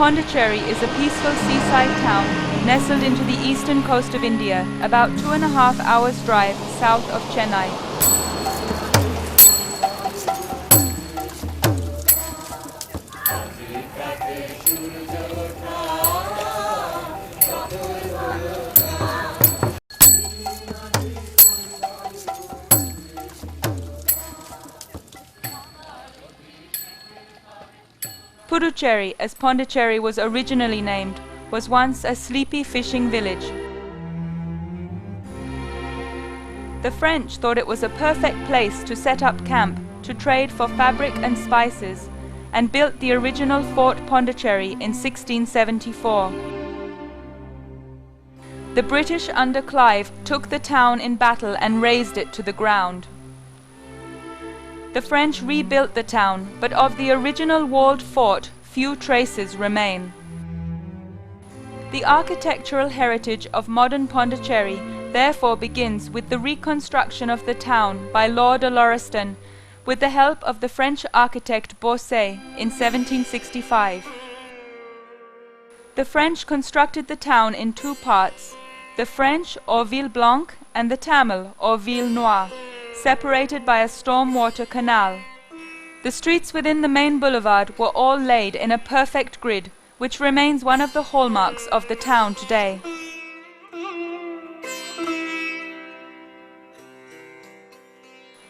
Pondicherry is a peaceful seaside town nestled into the eastern coast of India, about 2.5 hours drive south of Chennai. Puducherry, as Pondicherry was originally named, was once a sleepy fishing village. The French thought it was a perfect place to set up camp to trade for fabric and spices, and built the original Fort Pondicherry in 1674. The British under Clive took the town in battle and razed it to the ground. The French rebuilt the town, but of the original walled fort, few traces remain. The architectural heritage of modern Pondicherry therefore begins with the reconstruction of the town by Lord de Lauriston, with the help of the French architect Bossuet in 1765. The French constructed the town in two parts, the French or Ville Blanche and the Tamil or Ville Noire, separated by a storm-water canal. The streets within the main boulevard were all laid in a perfect grid, which remains one of the hallmarks of the town today.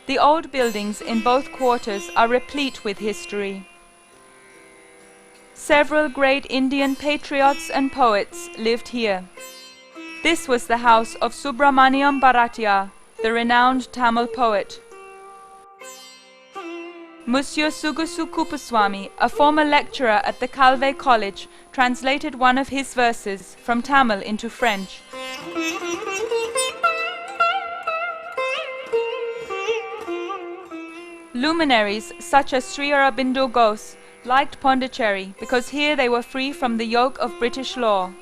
The old buildings in both quarters are replete with history. Several great Indian patriots and poets lived here. This was the house of Subramaniam Bharatiyar, the renowned Tamil poet. Monsieur Sugusu Kupaswamy, a former lecturer at the Calvé College, translated one of his verses from Tamil into French. Luminaries such as Sri Aurobindo Ghosh liked Pondicherry because here they were free from the yoke of British law.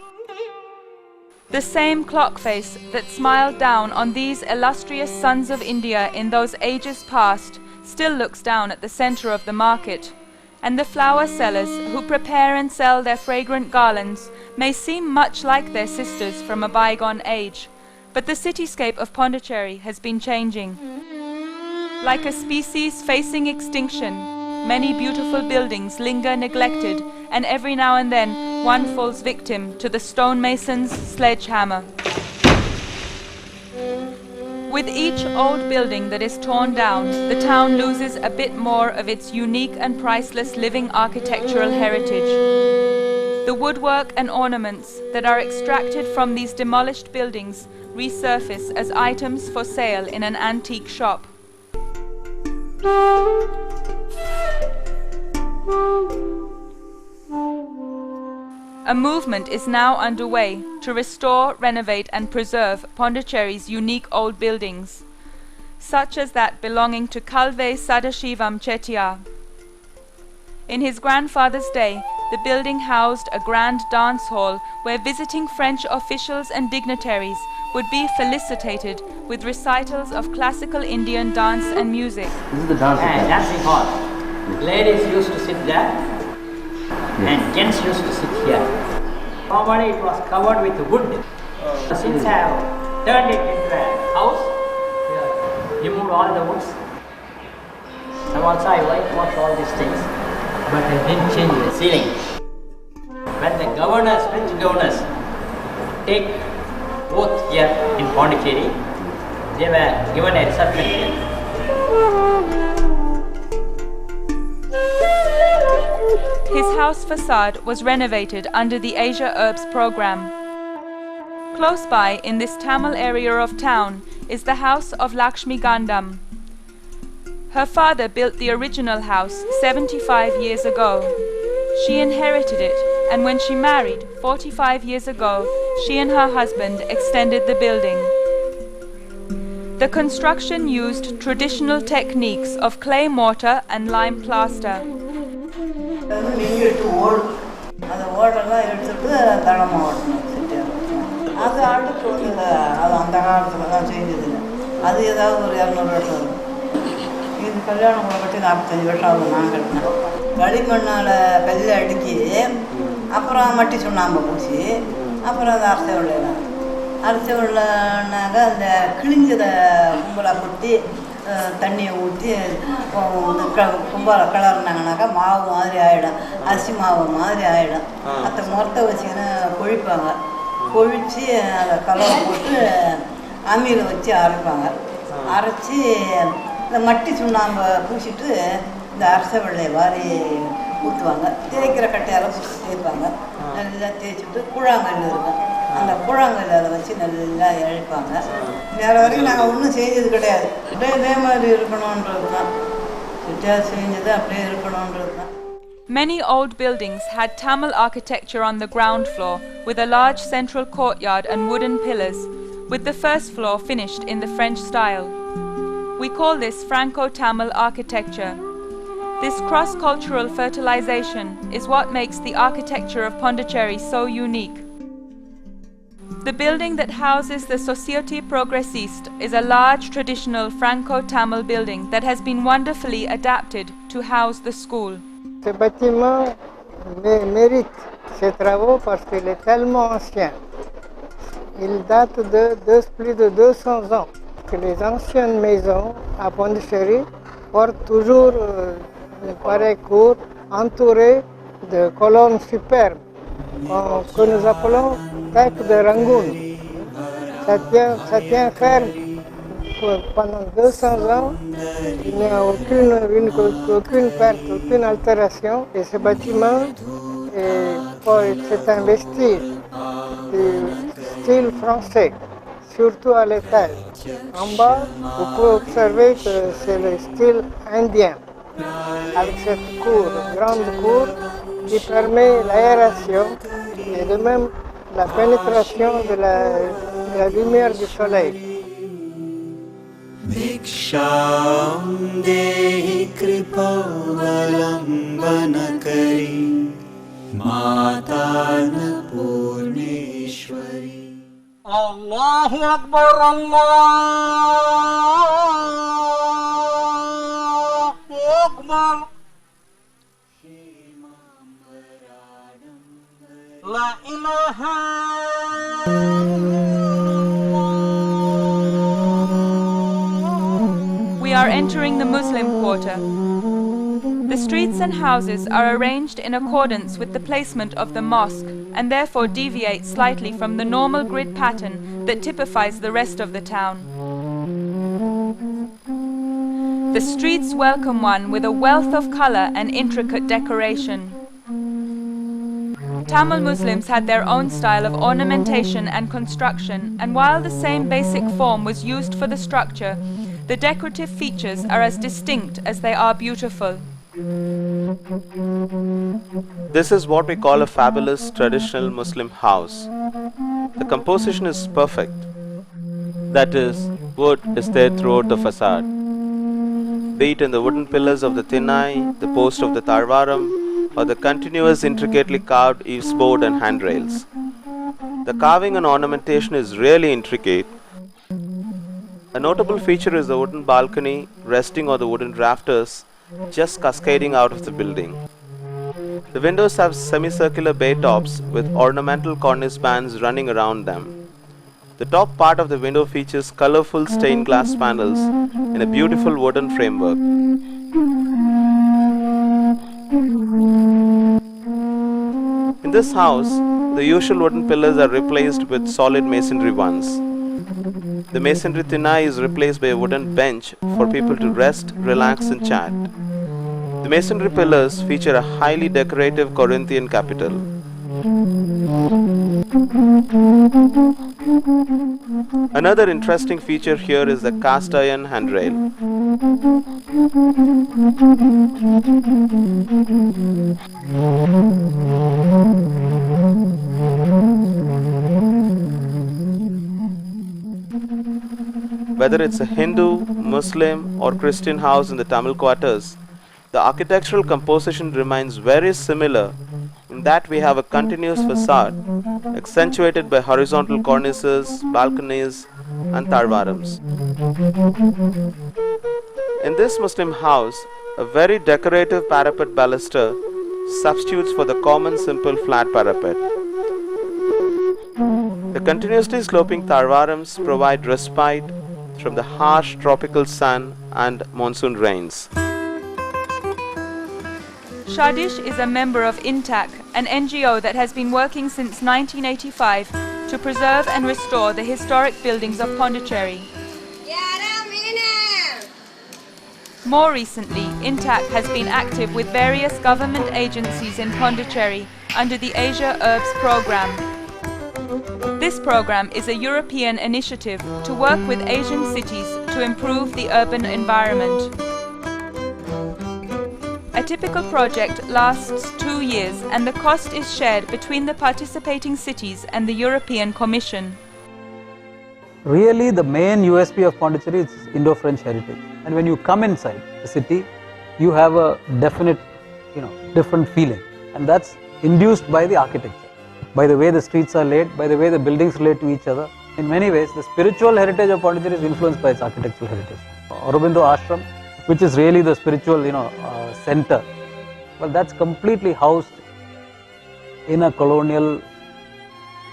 The same clock face that smiled down on these illustrious sons of India in those ages past still looks down at the center of the market, and the flower sellers who prepare and sell their fragrant garlands may seem much like their sisters from a bygone age, but the cityscape of Pondicherry has been changing. Like a species facing extinction, many beautiful buildings linger neglected, and every now and then one falls victim to the stonemason's sledgehammer. With each old building that is torn down, the town loses a bit more of its unique and priceless living architectural heritage. The woodwork and ornaments that are extracted from these demolished buildings resurface as items for sale in an antique shop. A movement is now underway to restore, renovate and preserve Pondicherry's unique old buildings, such as that belonging to Calvé Sadashivam Chettiar. In his grandfather's day, the building housed a grand dance hall where visiting French officials and dignitaries would be felicitated with recitals of classical Indian dance and music. This is the dancing hall. Ladies used to sit there. And gents used to sit here. Normally it was covered with wood. Since I have turned it into a house, removed all the woods. And also I whitewashed all these things, but I didn't change the ceiling. When the governors, French governors, take oath here in Pondicherry, they were given a reception here. His house facade was renovated under the Asia Herbs program. Close by in this Tamil area of town is the house of Lakshmi Gandam. Her father built the original house 75 years ago. She inherited it, and when she married 45 years ago, she and her husband extended the building. The construction used traditional techniques of clay mortar and lime plaster. அப்புறம் மட்டி சுண்ணாம்பு பூசி அப்புறம் அந்த அரிசி வெள்ளையெல்லாம் அரிசி வெள்ளைனாக்க அந்த கிழிஞ்சதை கும்பலாக கொட்டி தண்ணியை ஊற்றி கும்பலை கலர்னாங்கனாக்கா மாவு மாதிரி ஆகிடும், அரிசி மாவு மாதிரி ஆகிடும். அந்த முறத்தை வச்சுக்கின்னு கொழிப்பாங்க. கொழித்து அதை கலரை போட்டு அம்மியில் வச்சு அரைப்பாங்க. அரைச்சி இந்த மட்டி சுண்ணாம்பை பூசிட்டு இந்த அரிசி வெள்ளையை வாரி ஊற்றுவாங்க. தேய்க்கிற கட்டையால் தேய்ப்பாங்க. நல்லா தேய்ச்சிட்டு கூழாங்கல் இருக்கும், அந்த கூழாங்கல் அதை வச்சு நல்லா இழைப்பாங்க. வேறு வரைக்கும் நாங்கள் ஒன்றும் செஞ்சது கிடையாது. அப்படியே இதே மாதிரி இருக்கணுன்றது தான், வித்தியாசம் செஞ்சது அப்படியே இருக்கணுன்றது தான். Many old buildings had Tamil architecture on the ground floor with a large central courtyard and wooden pillars, with the first floor finished in the French style. We call this Franco-Tamil architecture. This cross-cultural fertilization is what makes the architecture of Pondicherry so unique. The building that houses the Société Progressiste is a large traditional Franco-Tamil building that has been wonderfully adapted to house the school. Ce bâtiment mérite ses travaux parce qu'il est tellement ancien. Il date de plus de 200 ans. Que les anciennes maisons à Pondicherry portent toujours une pareille cour entourée de colonnes superbes que nous appelons tête de rangoon. Ça tient ferme pendant 200 ans. Il n'y a aucune perte, aucune altération. Et ce bâtiment c'est un vestige du style français, surtout à l'étage. En bas, vous pouvez observer que c'est le style indien, avec cette cour, grande cour, qui permet l'aération et de même la pénétration de la lumière du soleil. भिक्षां देहि कृपावलम्बनकरी माता Annapurneshwari. Allahu Akbar, Allahu Akbar. La ilaha. We are entering the Muslim quarter. The streets and houses are arranged in accordance with the placement of the mosque and therefore deviate slightly from the normal grid pattern that typifies the rest of the town. The streets welcome one with a wealth of color and intricate decoration. Tamil Muslims had their own style of ornamentation and construction, and while the same basic form was used for the structure, the decorative features are as distinct as they are beautiful. This is what we call a fabulous traditional Muslim house. The composition is perfect. That is, wood is there throughout the facade. Be it in the wooden pillars of the Tinai, the post of the Tarvaram, or the continuous intricately carved eaves board and handrails. The carving and ornamentation is really intricate. A notable feature is the wooden balcony resting on the wooden rafters just cascading out of the building. The windows have semicircular bay tops with ornamental cornice bands running around them. The top part of the window features colorful stained glass panels in a beautiful wooden framework. In this house, the usual wooden pillars are replaced with solid masonry ones. The masonry tinai is replaced by a wooden bench for people to rest, relax and chat. The masonry pillars feature a highly decorative Corinthian capital. Another interesting feature here is the cast iron handrail. Whether it's a Hindu, Muslim or Christian house in the Tamil quarters, the architectural composition remains very similar in that we have a continuous facade accentuated by horizontal cornices, balconies and tarvarams. In this Muslim house, a very decorative parapet baluster substitutes for the common simple flat parapet. The continuously sloping tarvarams provide respite from the harsh tropical sun and monsoon rains. Shadish is a member of INTACH, an NGO that has been working since 1985 to preserve and restore the historic buildings of Pondicherry. More recently, INTACH has been active with various government agencies in Pondicherry under the Asia Urbs program. This program is a European initiative to work with Asian cities to improve the urban environment. A typical project lasts 2 years and the cost is shared between the participating cities and the European Commission. Really, the main USP of Pondicherry is Indo-French heritage. And when you come inside the city, you have a definite, different feeling. And that's induced by the architecture, by the way the streets are laid, by the way the buildings relate to each other. In many ways, the spiritual heritage of Pondicherry is influenced by its architectural heritage. Aurobindo Ashram, which is really the spiritual, center, well, that's completely housed in a colonial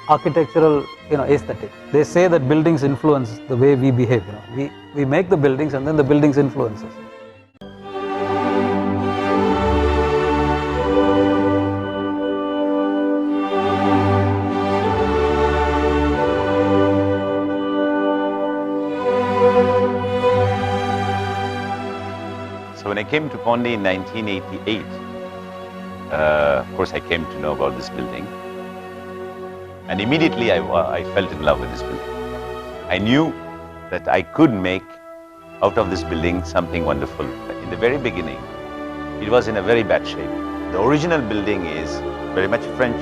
architectural, aesthetic. They say that buildings influence the way we behave. We make the buildings and then the buildings influence us. So when I came to Pondi in 1988, of course I came to know about this building. And immediately I fell in love with this building. I knew that I could make out of this building something wonderful. In the very beginning, it was in a very bad shape. The original building is very much French,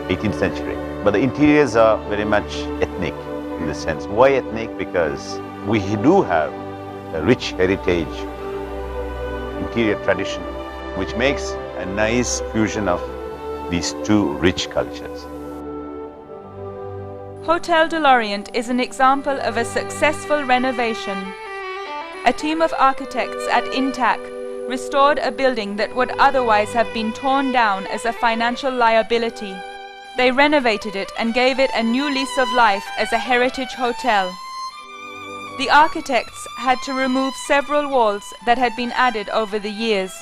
18th century. But the interiors are very much ethnic in the sense. Why ethnic? Because we do have a rich heritage, interior tradition, which makes a nice fusion of these two rich cultures. Hotel de l'Orient is an example of a successful renovation. A team of architects at INTACH restored a building that would otherwise have been torn down as a financial liability. They renovated it and gave it a new lease of life as a heritage hotel. The architects had to remove several walls that had been added over the years.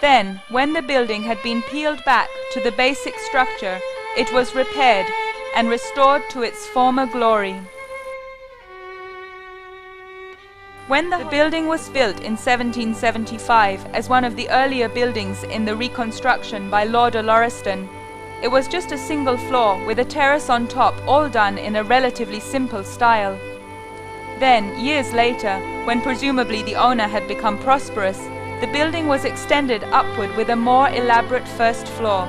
Then, when the building had been peeled back to the basic structure, it was repaired and restored to its former glory. When the building was built in 1775 as one of the earlier buildings in the reconstruction by Lord Lauriston, it was just a single floor with a terrace on top, all done in a relatively simple style. Then, years later, when presumably the owner had become prosperous, the building was extended upward with a more elaborate first floor.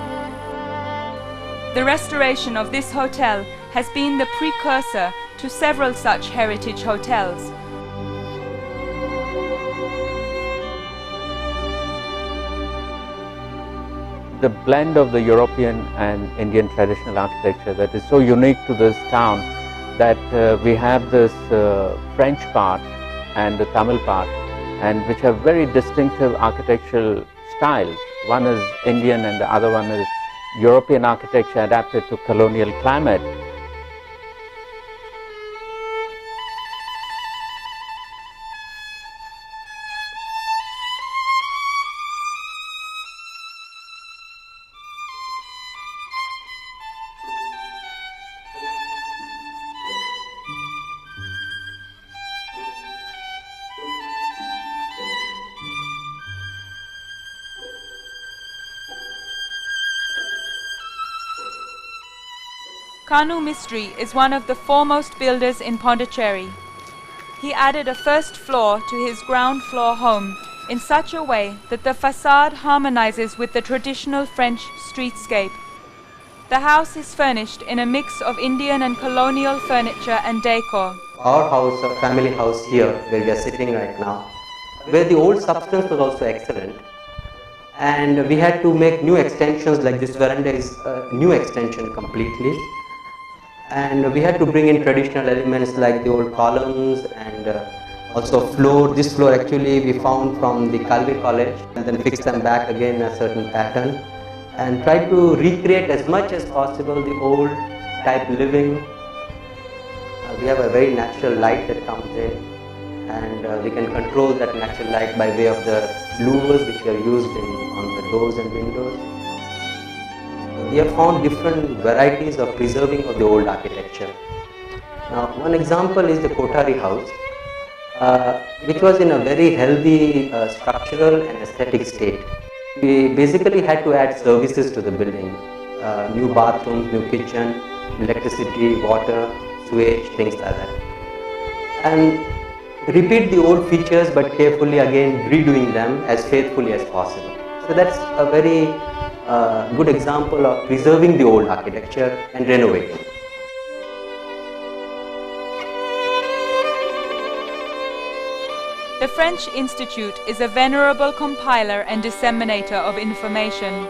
The restoration of this hotel has been the precursor to several such heritage hotels. The blend of the European and Indian traditional architecture that is so unique to this town, that we have this French part and the Tamil part, and which have very distinctive architectural styles. One is Indian and the other one is European architecture adapted to colonial climate. Kanu Mistry is one of the foremost builders in Pondicherry. He added a first floor to his ground floor home in such a way that the facade harmonizes with the traditional French streetscape. The house is furnished in a mix of Indian and colonial furniture and decor. Our house, a family house here, where we are sitting right now, where the old substance was also excellent. And we had to make new extensions, like this veranda is a new extension completely. And we had to bring in traditional elements like the old columns and also floor. This floor actually we found from the Calvi College and then fixed them back again in a certain pattern. and try to recreate as much as possible the old type living. We have a very natural light that comes in, and we can control that natural light by way of the louvers which we have used on the doors and windows. We have found different varieties of preserving of the old architecture. Now, one example is the Kothari house, which was in a very healthy structural and aesthetic state. We basically had to add services to the building, new bathrooms, new kitchen, electricity, water, sewage, things like that. And repeat the old features but carefully again redoing them as faithfully as possible. So that's a very good example of preserving the old architecture and renovating. The French Institute is a venerable compiler and disseminator of information.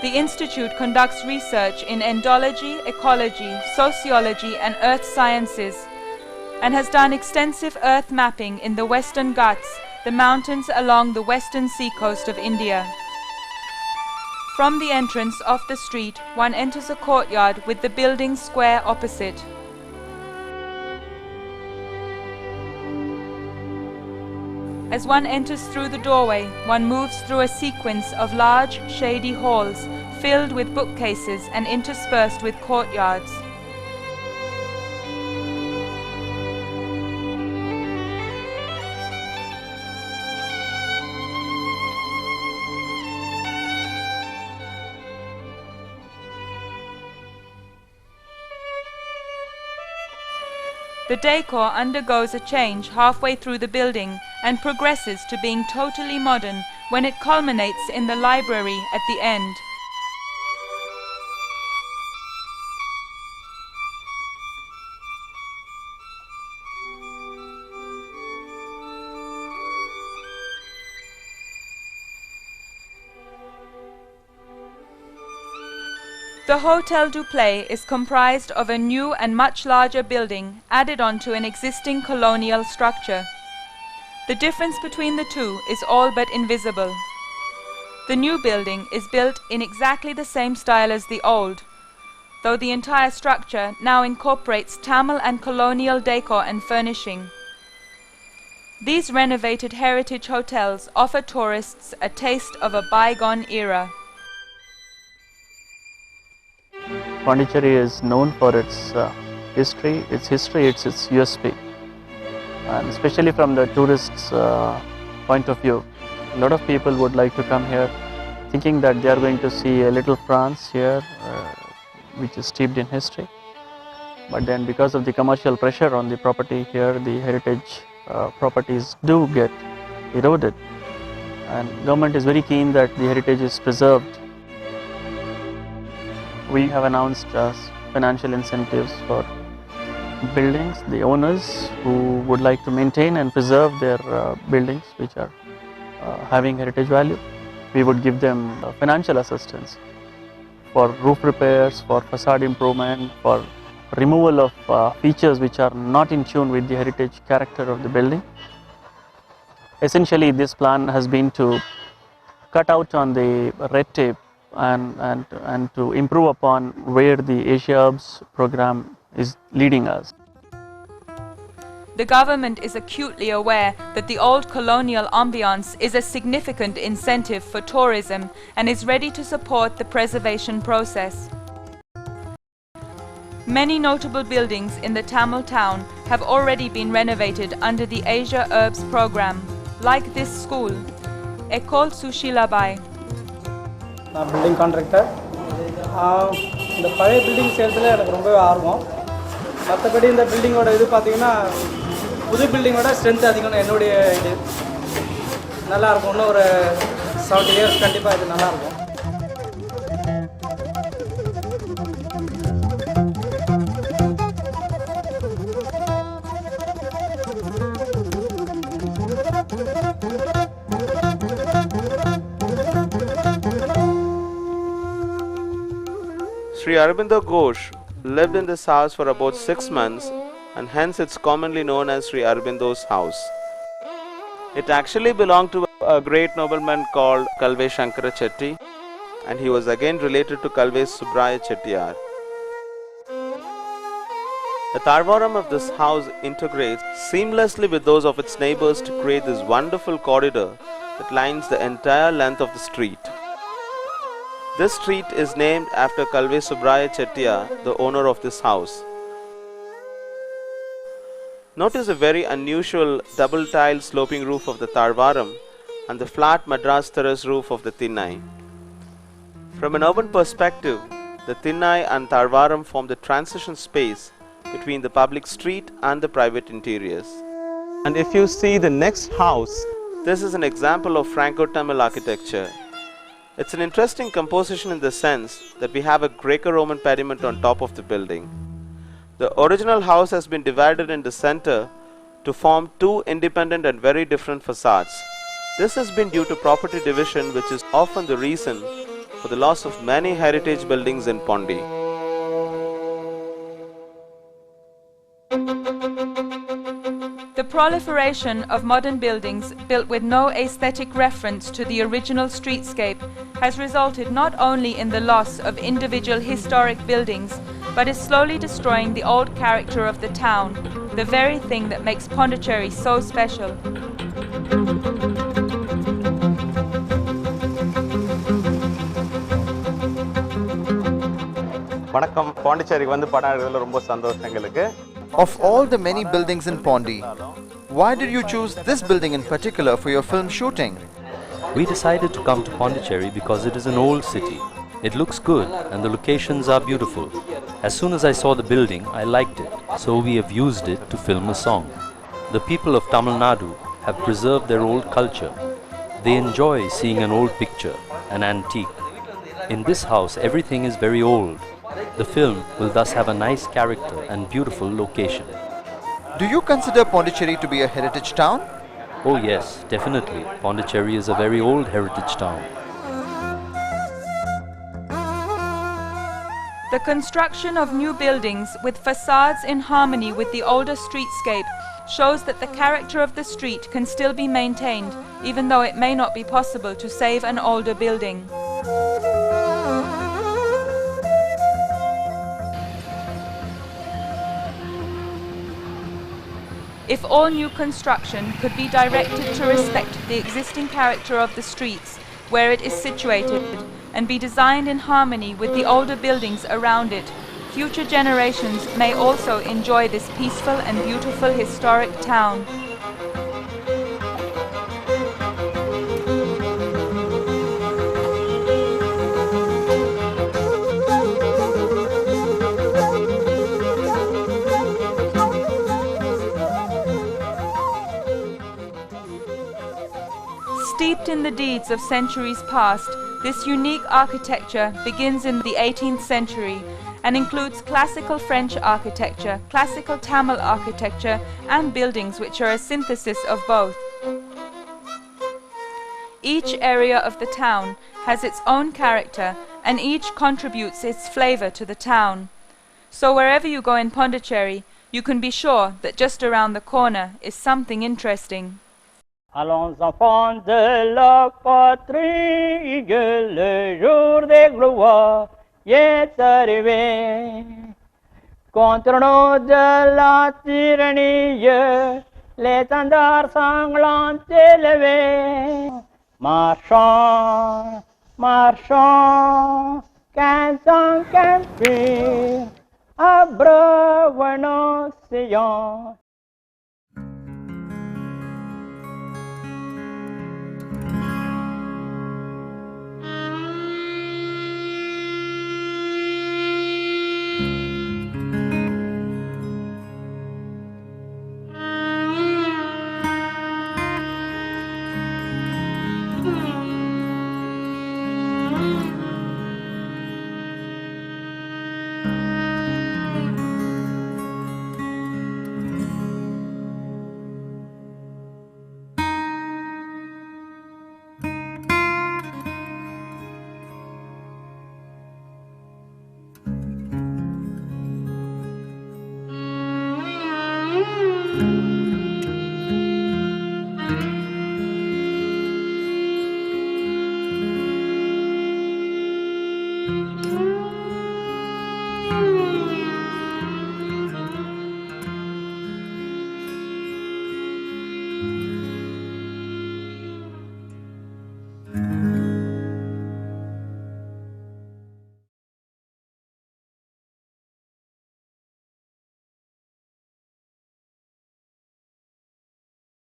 The Institute conducts research in endology, ecology, sociology and earth sciences, and has done extensive earth mapping in the Western Ghats, the mountains along the western seacoast of India. From the entrance off the street, one enters a courtyard with the building square opposite. As one enters through the doorway, one moves through a sequence of large, shady halls filled with bookcases and interspersed with courtyards. The decor undergoes a change halfway through the building and progresses to being totally modern when it culminates in the library at the end. The Hotel du Play is comprised of a new and much larger building added onto an existing colonial structure. The difference between the two is all but invisible. The new building is built in exactly the same style as the old, though the entire structure now incorporates Tamil and colonial decor and furnishing. These renovated heritage hotels offer tourists a taste of a bygone era. Pondicherry is known for its history, it's its USP, and especially from the tourists' point of view. A lot of people would like to come here thinking that they are going to see a little France here, which is steeped in history. But then because of the commercial pressure on the property here, the heritage properties do get eroded, and government is very keen that the heritage is preserved. We have announced financial incentives for buildings, the owners who would like to maintain and preserve their buildings which are having heritage value. We would give them financial assistance for roof repairs, for facade improvement, for removal of features which are not in tune with the heritage character of the building. Essentially, this plan has been to cut out on the red tape and to improve upon where the Asia Hubs program is leading us. The government is acutely aware that the old colonial ambience is a significant incentive for tourism and is ready to support the preservation process. Many notable buildings in the Tamil town have already been renovated under the Asia Urbs program, like this school, Ecole Sushilabai. நான் building contractor. இந்த பழைய building சேல்ஸில் எனக்கு ரொம்பவே ஆர்வம். மற்றபடி இந்த பில்டிங்கோட இது பார்த்திங்கன்னா புது பில்டிங்கோட ஸ்ட்ரென்த் அதிகம்னு என்னுடைய இது. நல்லாயிருக்கும், இன்னும் ஒரு 70 இயர்ஸ் கண்டிப்பாக இது நல்லாயிருக்கும். Sri Aurobindo Ghosh lived in this house for about 6 months, and hence it's commonly known as Sri Aurobindo's house. It actually belonged to a great nobleman called Kalve Shankara Chetty, and he was again related to Kalve Subraya Chettiar. The Tarvaram of this house integrates seamlessly with those of its neighbors to create this wonderful corridor that lines the entire length of the street. This street is named after Kalve Subraya Chettiar, the owner of this house. Notice the very unusual double-tiled sloping roof of the Tarvaram and the flat Madras terrace roof of the Thinnai. From an urban perspective, the Thinnai and Tarvaram form the transition space between the public street and the private interiors. And if you see the next house, this is an example of Franco-Tamil architecture. It's an interesting composition in the sense that we have a Greco-Roman pediment on top of the building. The original house has been divided in the center to form two independent and very different facades. This has been due to property division, which is often the reason for the loss of many heritage buildings in Pondi. The proliferation of modern buildings built with no aesthetic reference to the original streetscape has resulted not only in the loss of individual historic buildings, but is slowly destroying the old character of the town, the very thing that makes Pondicherry so special. வணக்கம் பாண்டிச்சேரிக்கு வந்து படம் எடுக்கிறதுல ரொம்ப சந்தோஷம் எங்களுக்கு. Of all the many buildings in Pondi, why did you choose this building in particular for your film shooting? We decided to come to Pondicherry because it is an old city. It looks good and the locations are beautiful. As soon as I saw the building, I liked it, so we have used it to film a song. The people of Tamil Nadu have preserved their old culture. They enjoy seeing an old picture, an antique. In this house, everything is very old. The film will thus have a nice character and beautiful location. Do you consider Pondicherry to be a heritage town? Oh yes, definitely. Pondicherry is a very old heritage town. The construction of new buildings with facades in harmony with the older streetscape shows that the character of the street can still be maintained, even though it may not be possible to save an older building. If all new construction could be directed to respect the existing character of the streets where it is situated and be designed in harmony with the older buildings around it, future generations may also enjoy this peaceful and beautiful historic town. Steeped in the deeds of centuries past, this unique architecture begins in the 18th century and includes classical French architecture, classical Tamil architecture, and buildings which are a synthesis of both. Each area of the town has its own character and each contributes its flavor to the town. So wherever you go in Pondicherry, you can be sure that just around the corner is something interesting. Allons enfants de la patrie, le jour de gloire est arrivé. Contre nous de la tyrannie, l'étendard sanglant élevé. Marchons, marchons, canton, campir, abreuvons nos sillons.